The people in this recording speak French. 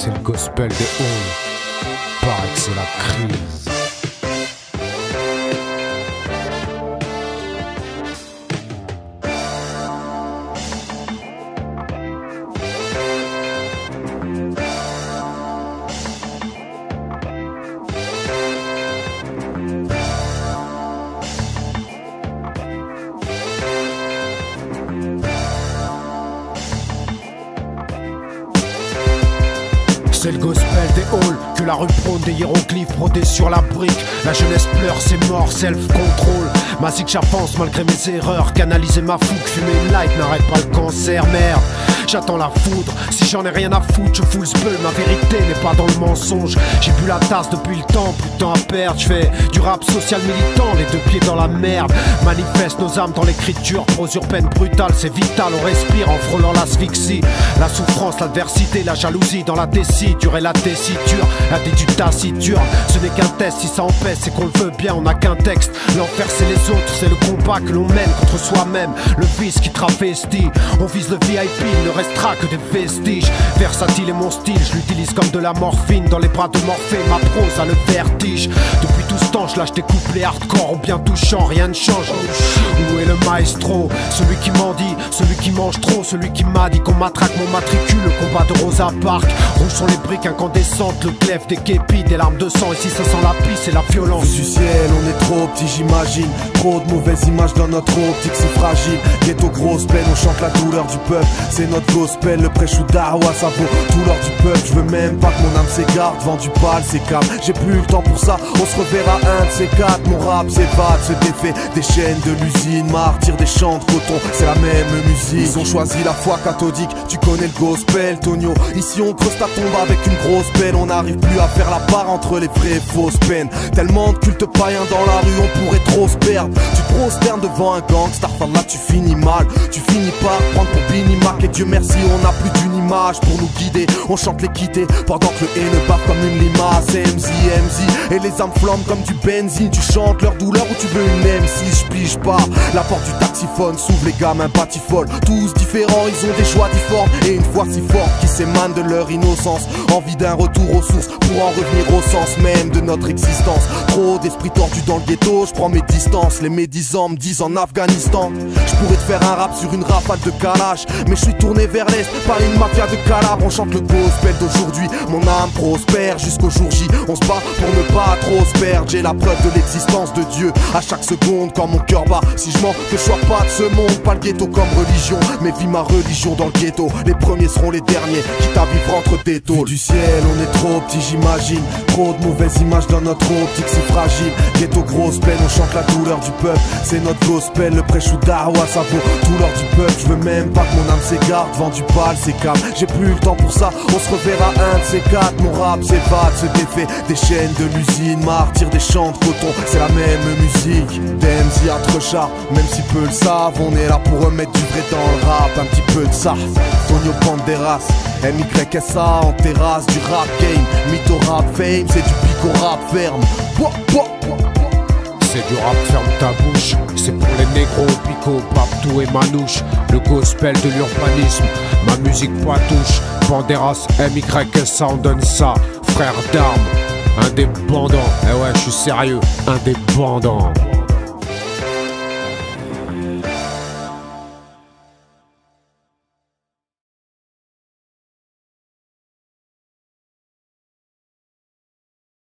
C'est le gospel des halls. Paraît que c'est la crise. C'est le gospel des halls, que la rue prône des hiéroglyphes brodés sur la brique. La jeunesse pleure, c'est mort, self-control. Ma zig j'avance malgré mes erreurs. Canaliser ma fougue, fumer une light n'arrête pas le cancer, merde. J'attends la foudre, si j'en ai rien à foutre, je fous le spell. Ma vérité n'est pas dans le mensonge. J'ai bu la tasse depuis le temps, plus de temps à perdre. Je fais du rap social militant, les deux pieds dans la merde. Manifeste nos âmes dans l'écriture, prose urbaine brutale, c'est vital. On respire en frôlant l'asphyxie. La souffrance, l'adversité, la jalousie dans la tessiture et la tessiture. La du taciturne, ce n'est qu'un test. Si ça empêche, c'est qu'on le veut bien, on n'a qu'un texte. L'enfer c'est les autres, c'est le combat que l'on mène contre soi-même. Le vice qui travestit, on vise le VIP, il ne restera que des vestiges. Versatile est mon style, je l'utilise comme de la morphine. Dans les bras de Morphée, ma prose a le vertige. Depuis tout ce temps, je lâche des couplets hardcore ou bien touchants, rien ne change. Où est le maestro? Celui qui m'en dit, celui qui mange trop, celui qui m'a dit qu'on matraque mon matricule. Le combat de Rosa Parks, rouges sont les briques incandescentes, le glaive des képis, des larmes de sang. Ici ça sent la pisse et la violence. Du ciel, on est trop petit, j'imagine. Trop de mauvaises images dans notre optique, c'est fragile. Ghetto grosse peine, on chante la douleur du peuple. C'est notre gospel, le prêche ou Darwa, ça vaut tout l'or du peuple. Je veux même pas que mon âme s'égare devant du pâle, c'est calme. J'ai plus le temps pour ça, on se reverra un de ces quatre. Mon rap s'évade, se défait des chaînes de l'usine. Martyr des champs de coton, c'est la même musique. Ils ont choisi la foi cathodique, tu connais le gospel, Tonio. Ici on creuse ta tombe avec une grosse pelle. On n'arrive plus à faire la part entre les vraies et fausses peines. Tellement de cultes païens dans la rue, on pourrait trop se perdre. Tu te prosternes devant un gangster, là tu finis mal. Tu finis par prendre pour Bini Mac. Et Dieu merci, on n'a plus d'une image pour nous guider. On chante l'équité pendant que le haineux bave comme une limace. MZ, et les âmes flambent comme du benzine. Tu chantes leur douleur ou tu veux une M6, je pige pas. La porte du taxiphone s'ouvre, les gamins batifolent. Tous différents, ils ont des choix difformes. Et une foi si forte qui s'émane de leur innocence. Envie d'un retour aux sources pour en revenir au sens même de notre existence. Trop d'esprits tordus dans le ghetto, je prends mes distances. Les médisants me disent en Afghanistan. Je pourrais te faire un rap sur une rafale de calage, mais je suis tourné vers l'est par une mafia de calabres. On chante le gospel d'aujourd'hui, mon âme prospère jusqu'au jour J. On se bat pour ne pas trop se perdre. J'ai la preuve de l'existence de Dieu à chaque seconde quand mon cœur bat. Si je mens, que je sois pas de ce monde. Pas le ghetto comme religion, mais vis ma religion dans le ghetto. Les premiers seront les derniers, quitte à vivre entre des tôles. Du ciel, on est trop petit, j'imagine. Trop de mauvaises images dans notre optique, c'est fragile. Ghetto grosse peine, on chante la douleur du peuple. C'est notre gospel, le prêche ou Darwa, ça vaut tout l'or du peuple. Je veux même pas que mon âme s'égare devant du pâle, c'est calme. J'ai plus le temps pour ça, on se reverra un de ces quatre. Mon rap s'évade, se défait des chaînes de l'usine. Martyr des champs de coton, c'est la même musique. DMZ à Trechard, même si peu le savent. On est là pour remettre du vrai dans le rap, un petit peu de ça. Tonio Banderas, MYSA en terrasse du rap game. Mytho rap fame, c'est du pico rap ferme. C'est du rap, ferme ta bouche. C'est pour les négros, Pico, Babtou et Manouche. Le gospel de l'urbanisme, ma musique poitouche. Banderas, MYSA, on donne ça. Frère d'armes, indépendant. Eh ouais, je suis sérieux, indépendant.